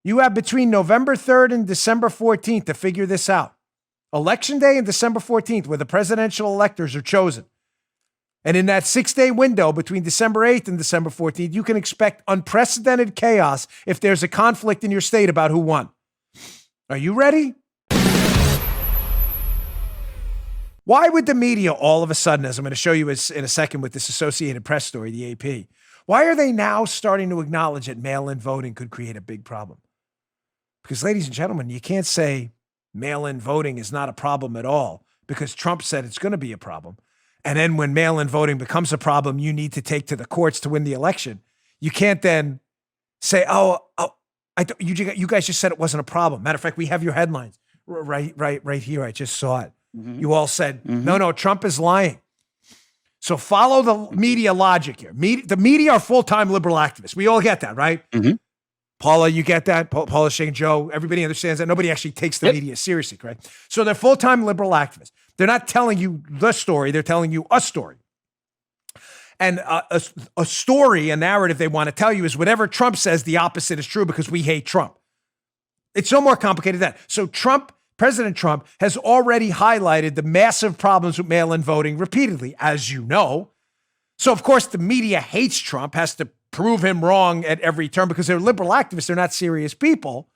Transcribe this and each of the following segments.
You have between November 3rd and December 14th to figure this out. Election day and December 14th, where the presidential electors are chosen. And in that 6-day window between December 8th and December 14th, you can expect unprecedented chaos if there's a conflict in your state about who won. Are you ready? Why would the media all of a sudden, as I'm going to show you in a second with this Associated Press story, the AP, why are they now starting to acknowledge that mail-in voting could create a big problem? Because, ladies and gentlemen, you can't say mail-in voting is not a problem at all because Trump said it's going to be a problem. And then when mail-in voting becomes a problem, you need to take to the courts to win the election. You can't then say, you guys just said it wasn't a problem. Matter of fact, we have your headlines right here. I just saw it. Mm-hmm. You all said, no, Trump is lying. So follow the media logic here. The media are full-time liberal activists. We all get that, right? Mm-hmm. Paula, you get that? Paula, Shane, Joe, everybody understands that. Nobody actually takes the media seriously, right? So they're full-time liberal activists. They're not telling you the story. They're telling you a story. And a story, a narrative they want to tell you is whatever Trump says, the opposite is true because we hate Trump. It's no more complicated than that. So President Trump has already highlighted the massive problems with mail-in voting repeatedly, as you know. So, of course, the media hates Trump, has to prove him wrong at every turn because they're liberal activists. They're not serious people.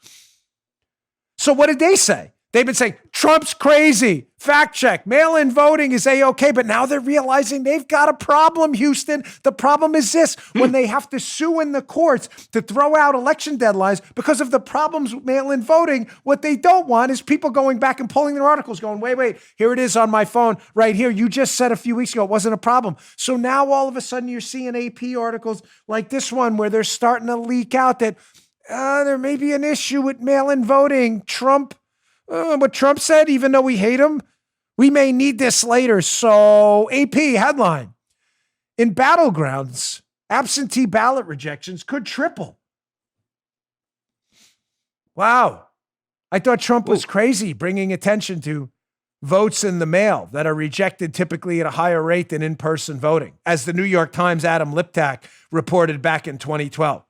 So what did they say? They've been saying, Trump's crazy. Fact check. Mail-in voting is A-okay. But now they're realizing they've got a problem, Houston. The problem is this. When they have to sue in the courts to throw out election deadlines because of the problems with mail-in voting, what they don't want is people going back and pulling their articles going, wait, here it is on my phone right here. You just said a few weeks ago it wasn't a problem. So now all of a sudden you're seeing AP articles like this one where they're starting to leak out that there may be an issue with mail-in voting. What Trump said, even though we hate him, we may need this later. So AP headline, in battlegrounds, absentee ballot rejections could triple. Wow. I thought Trump was crazy bringing attention to votes in the mail that are rejected typically at a higher rate than in-person voting, as the New York Times' Adam Liptak reported back in 2012.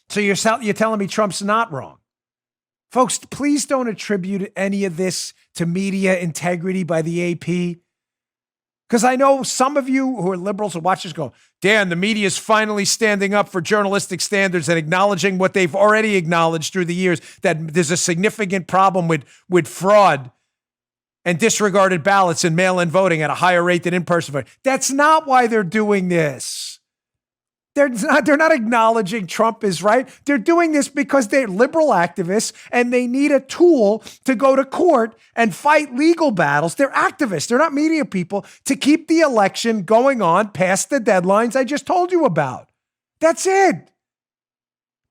So you're telling me Trump's not wrong. Folks, please don't attribute any of this to media integrity by the AP. Because I know some of you who are liberals or watchers go, Dan, the media is finally standing up for journalistic standards and acknowledging what they've already acknowledged through the years, that there's a significant problem with fraud and disregarded ballots and mail-in voting at a higher rate than in-person voting. That's not why they're doing this. They're not acknowledging Trump is right. They're doing this because they're liberal activists and they need a tool to go to court and fight legal battles. They're activists. They're not media people to keep the election going on past the deadlines I just told you about. That's it.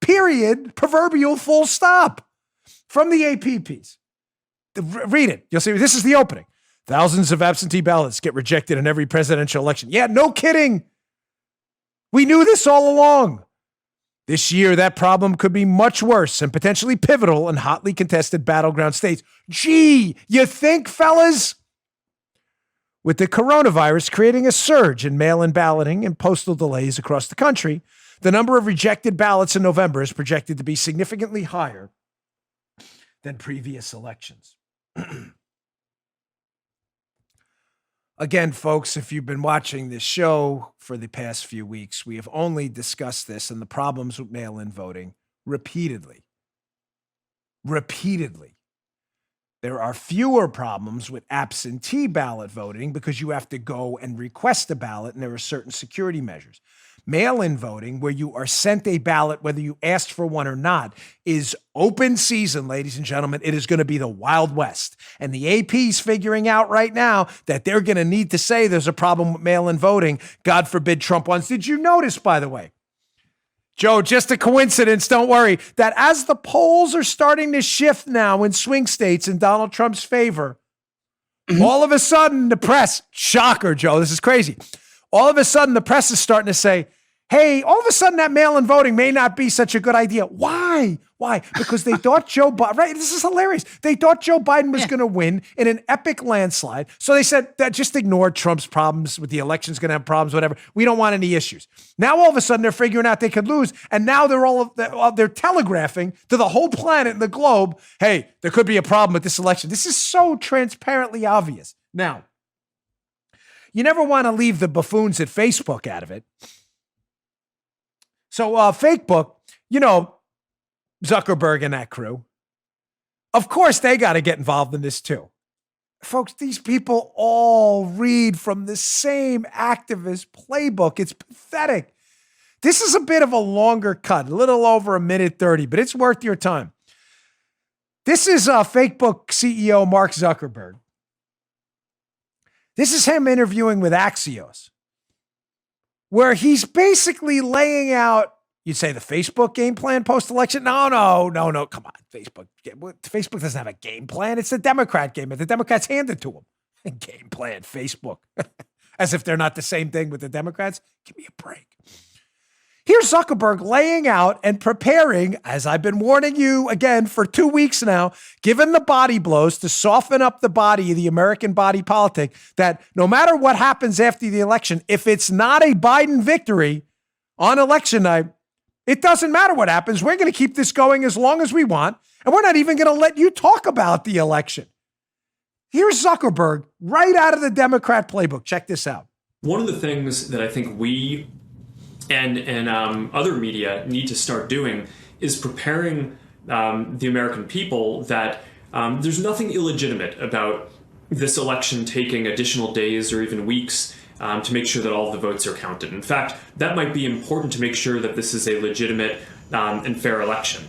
Period. Proverbial full stop. From the AP piece. Read it. You'll see this is the opening. Thousands of absentee ballots get rejected in every presidential election. Yeah, no kidding. We knew this all along. This year, that problem could be much worse and potentially pivotal in hotly contested battleground states. Gee, you think, fellas? With the coronavirus creating a surge in mail-in balloting and postal delays across the country, the number of rejected ballots in November is projected to be significantly higher than previous elections. Again, folks, if you've been watching this show for the past few weeks, we have only discussed this and the problems with mail-in voting repeatedly. There are fewer problems with absentee ballot voting because you have to go and request a ballot and there are certain security measures. Mail-in voting, where you are sent a ballot, whether you asked for one or not, is open season, ladies and gentlemen. It is going to be the Wild West. And the AP's figuring out right now that they're going to need to say there's a problem with mail-in voting. God forbid Trump wants. Did you notice, by the way, Joe, just a coincidence, don't worry, that as the polls are starting to shift now in swing states in Donald Trump's favor, all of a sudden the press, shocker, Joe, this is crazy. All of a sudden the press is starting to say, hey, all of a sudden that mail-in voting may not be such a good idea. Why? Why? Because they thought Joe Biden, right? This is hilarious. They thought Joe Biden was going to win in an epic landslide. So they said that just ignore Trump's problems with the election's going to have problems, whatever. We don't want any issues. Now, all of a sudden they're figuring out they could lose. And now they're telegraphing to the whole planet and the globe, hey, there could be a problem with this election. This is so transparently obvious. Now, you never want to leave the buffoons at Facebook out of it. So Facebook, Zuckerberg and that crew, of course they got to get involved in this too. Folks, these people all read from the same activist playbook. It's pathetic. This is a bit of a longer cut, a little over 1:30, but it's worth your time. This is Facebook CEO Mark Zuckerberg. This is him interviewing with Axios, where he's basically laying out, you'd say the Facebook game plan post-election? No, come on, Facebook doesn't have a game plan. It's the Democrat game, and the Democrats hand it to them. Game plan, Facebook. As if they're not the same thing with the Democrats. Give me a break. Here's Zuckerberg laying out and preparing, as I've been warning you again for 2 weeks now, given the body blows to soften up the body of the American body politic, that no matter what happens after the election, if it's not a Biden victory on election night, it doesn't matter what happens. We're going to keep this going as long as we want, and we're not even going to let you talk about the election. Here's Zuckerberg right out of the Democrat playbook. Check this out. One of the things that I think we and other media need to start doing is preparing the American people that there's nothing illegitimate about this election taking additional days or even weeks to make sure that all of the votes are counted. In fact, that might be important to make sure that this is a legitimate and fair election.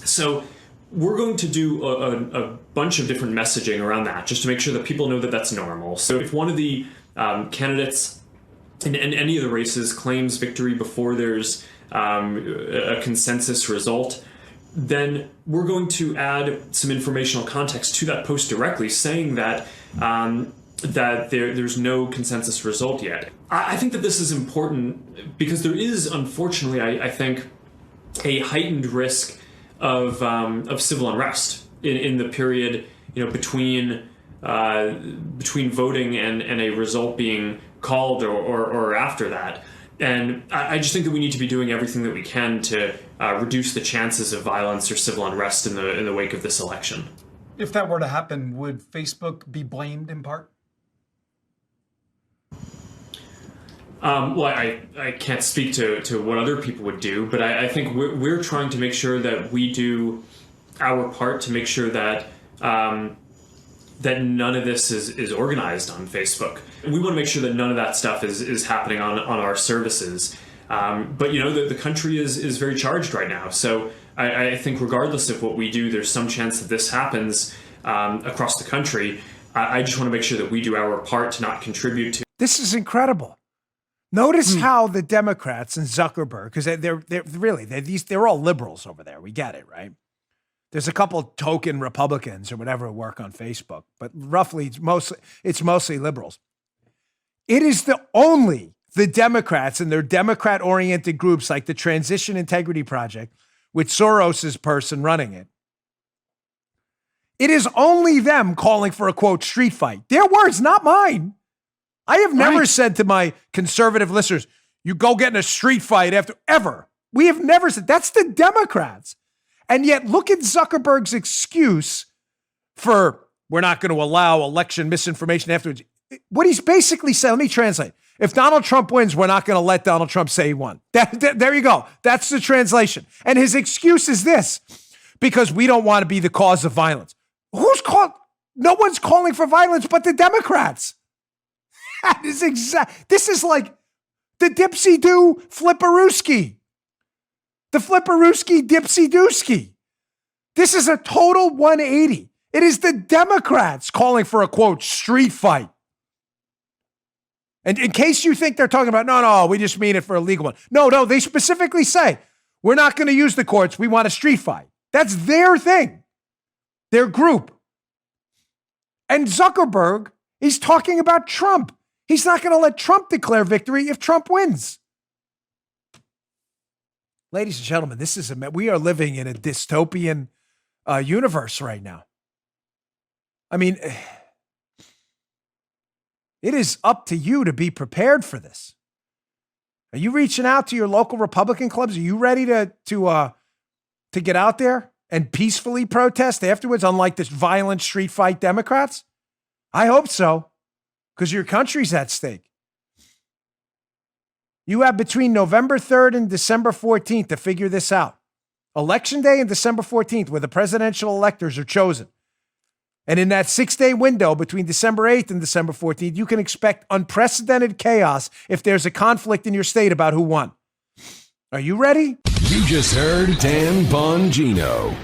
So we're going to do a bunch of different messaging around that just to make sure that people know that that's normal. So if one of the candidates in any of the races claims victory before there's a consensus result, then we're going to add some informational context to that post directly, saying that there's no consensus result yet. I think that this is important because there is, unfortunately, I think, a heightened risk of civil unrest in the period between voting and a result being called or after that. And I just think that we need to be doing everything that we can to reduce the chances of violence or civil unrest in the wake of this election. If that were to happen, would Facebook be blamed in part? Well, I can't speak to what other people would do, but I think we're trying to make sure that we do our part to make sure that that none of this is organized on Facebook. We want to make sure that none of that stuff is happening on our services. But the country is very charged right now. So I think regardless of what we do, there's some chance that this happens across the country. I just want to make sure that we do our part to not contribute to. This is incredible. Notice how the Democrats and Zuckerberg, because they're all liberals over there. We get it, right? There's a couple token Republicans or whatever who work on Facebook, but roughly it's mostly liberals. It is the Democrats and their Democrat-oriented groups like the Transition Integrity Project, with Soros's person running it. It is only them calling for a, quote, street fight. Their words, not mine. I have never said to my conservative listeners, you go get in a street fight ever. We have never said, that's the Democrats. And yet look at Zuckerberg's excuse for we're not going to allow election misinformation afterwards. What he's basically saying, let me translate. If Donald Trump wins, we're not going to let Donald Trump say he won. There you go. That's the translation. And his excuse is this, because we don't want to be the cause of violence. No one's calling for violence but the Democrats. This is like the dipsy-doo flipperooski. The flipperooski dipsy-dooski. This is a total 180. It is the Democrats calling for a, quote, street fight. And in case you think they're talking about, no, we just mean it for a legal one. No, they specifically say, we're not going to use the courts. We want a street fight. That's their thing, their group. And Zuckerberg, he's talking about Trump. He's not going to let Trump declare victory if Trump wins. Ladies and gentlemen, we are living in a dystopian universe right now. I mean, it is up to you to be prepared for this. Are you reaching out to your local Republican clubs? Are you ready to get out there and peacefully protest afterwards, unlike this violent street fight Democrats? I hope so, because your country's at stake. You have between November 3rd and December 14th to figure this out. Election Day and December 14th, where the presidential electors are chosen. And in that 6-day window between December 8th and December 14th, you can expect unprecedented chaos if there's a conflict in your state about who won. Are you ready? You just heard Dan Bongino.